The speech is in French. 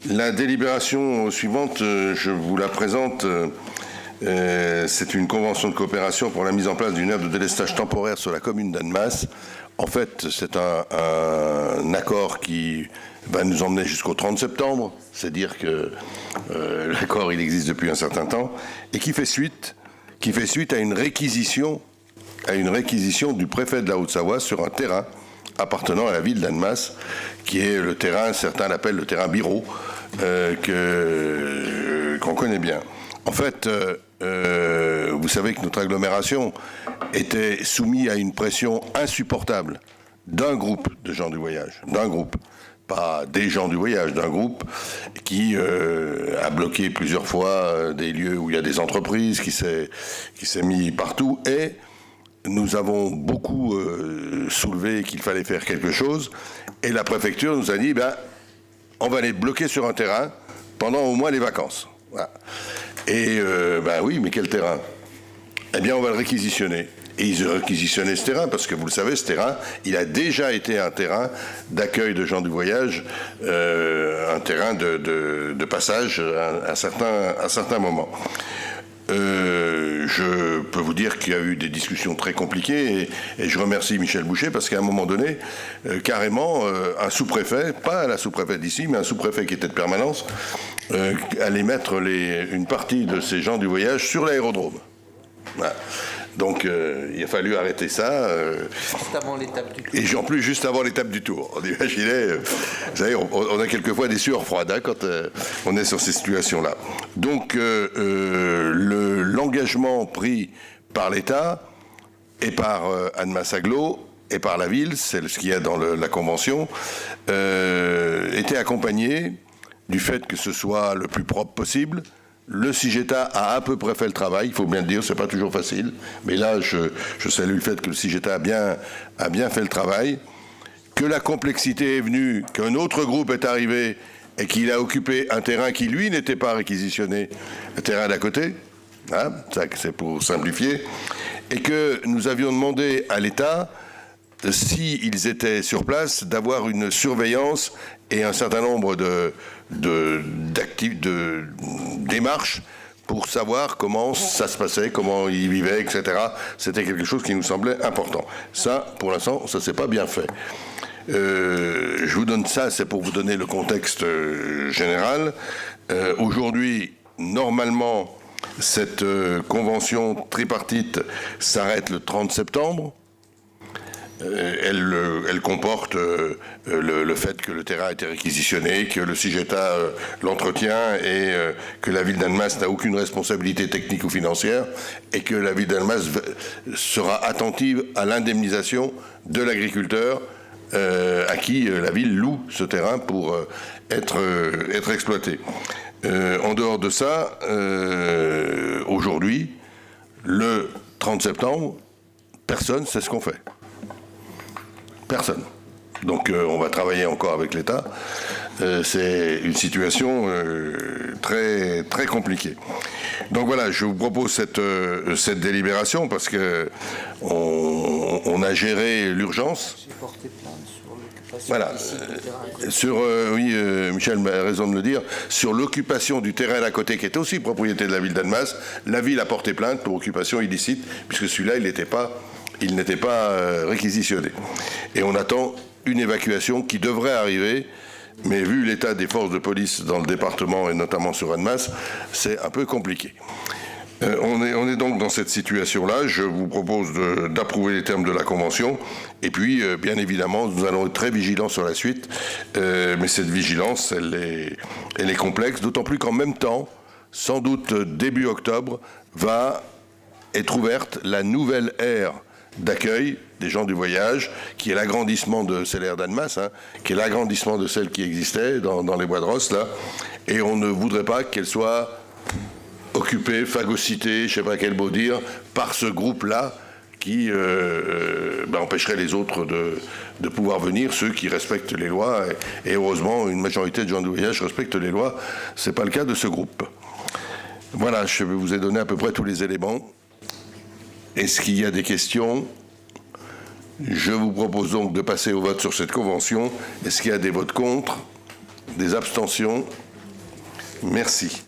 La délibération suivante, je vous la présente. C'est une convention de coopération pour la mise en place d'une aire de délestage temporaire sur la commune d'Annemasse. En fait, c'est un accord qui va nous emmener jusqu'au 30 septembre. C'est dire que l'accord, il existe depuis un certain temps et qui fait suite à une réquisition du préfet de la Haute-Savoie sur un terrain appartenant à la ville d'Annemasse, qui est le terrain, certains l'appellent le terrain Biro, qu'on connaît bien. En fait, vous savez que notre agglomération était soumise à une pression insupportable d'un groupe de gens du voyage, d'un groupe, pas des gens du voyage, d'un groupe qui a bloqué plusieurs fois des lieux où il y a des entreprises, qui s'est mis partout, et nous avons beaucoup soulevé qu'il fallait faire quelque chose, et la préfecture nous a dit, on va les bloquer sur un terrain pendant au moins les vacances. Voilà. Et oui, mais quel terrain? Eh bien, on va le réquisitionner. Et ils ont réquisitionné ce terrain, parce que vous le savez, ce terrain, il a déjà été un terrain d'accueil de gens du voyage, un terrain de passage à un certain moment. Je peux vous dire qu'il y a eu des discussions très compliquées et je remercie Michel Boucher parce qu'à un moment donné, carrément, un sous-préfet, pas la sous-préfète d'ici, mais un sous-préfet qui était de permanence, allait mettre une partie de ces gens du voyage sur l'aérodrome. Voilà. Donc il a fallu arrêter ça. Juste avant l'étape du tour. Et en plus, juste avant l'étape du tour. On imaginait, vous savez, on a quelquefois des sueurs froides quand on est sur ces situations-là. Donc l'engagement pris par l'État et par Annemasse Agglo et par la ville, c'est ce qu'il y a dans la convention, était accompagné du fait que ce soit le plus propre possible. Le CIGETA a à peu près fait le travail, il faut bien le dire, c'est pas toujours facile, mais là je salue le fait que le CIGETA a bien fait le travail, que la complexité est venue, qu'un autre groupe est arrivé et qu'il a occupé un terrain qui lui n'était pas réquisitionné, le terrain d'à côté, hein, ça c'est pour simplifier, et que nous avions demandé à l'État, s'ils étaient sur place, d'avoir une surveillance et un certain nombre de démarches pour savoir comment ça se passait, comment ils vivaient, etc. C'était quelque chose qui nous semblait important. Ça, pour l'instant, ça s'est pas bien fait. Je vous donne ça, c'est pour vous donner le contexte général. Aujourd'hui, normalement, cette convention tripartite s'arrête le 30 septembre. Elle comporte le fait que le terrain a été réquisitionné, que le CIGETA l'entretient et que la ville d'Annemasse n'a aucune responsabilité technique ou financière et que la ville d'Annemasse sera attentive à l'indemnisation de l'agriculteur à qui la ville loue ce terrain pour être exploité. En dehors de ça, aujourd'hui, le 30 septembre, personne ne sait ce qu'on fait. Personne. Donc on va travailler encore avec l'État. C'est une situation très, très compliquée. Donc voilà, je vous propose cette délibération parce que on a géré l'urgence. J'ai porté plainte sur l'occupation voilà. du terrain. Oui, Michel a raison de le dire, sur l'occupation du terrain d'à côté qui est aussi propriété de la ville d'Annemasse, la ville a porté plainte pour occupation illicite puisque celui-là, il n'était pas réquisitionné. Et on attend une évacuation qui devrait arriver, mais vu l'état des forces de police dans le département et notamment sur Annemasse, c'est un peu compliqué. On est donc dans cette situation-là. Je vous propose d'approuver les termes de la Convention. Et puis, bien évidemment, nous allons être très vigilants sur la suite. Mais cette vigilance, elle est complexe, d'autant plus qu'en même temps, sans doute début octobre, va être ouverte la nouvelle ère d'accueil des gens du voyage, qui est l'agrandissement de l'aire d'Annemasse, qui est l'agrandissement de celle qui existait dans les bois de Rosse, là, et on ne voudrait pas qu'elle soit occupée, phagocytée, je ne sais pas quel mot dire, par ce groupe-là qui empêcherait les autres de pouvoir venir, ceux qui respectent les lois, et heureusement, une majorité de gens du voyage respectent les lois, ce n'est pas le cas de ce groupe. Voilà, je vous ai donné à peu près tous les éléments. Est-ce qu'il y a des questions? Je vous propose donc de passer au vote sur cette convention. Est-ce qu'il y a des votes contre? Des abstentions? Merci.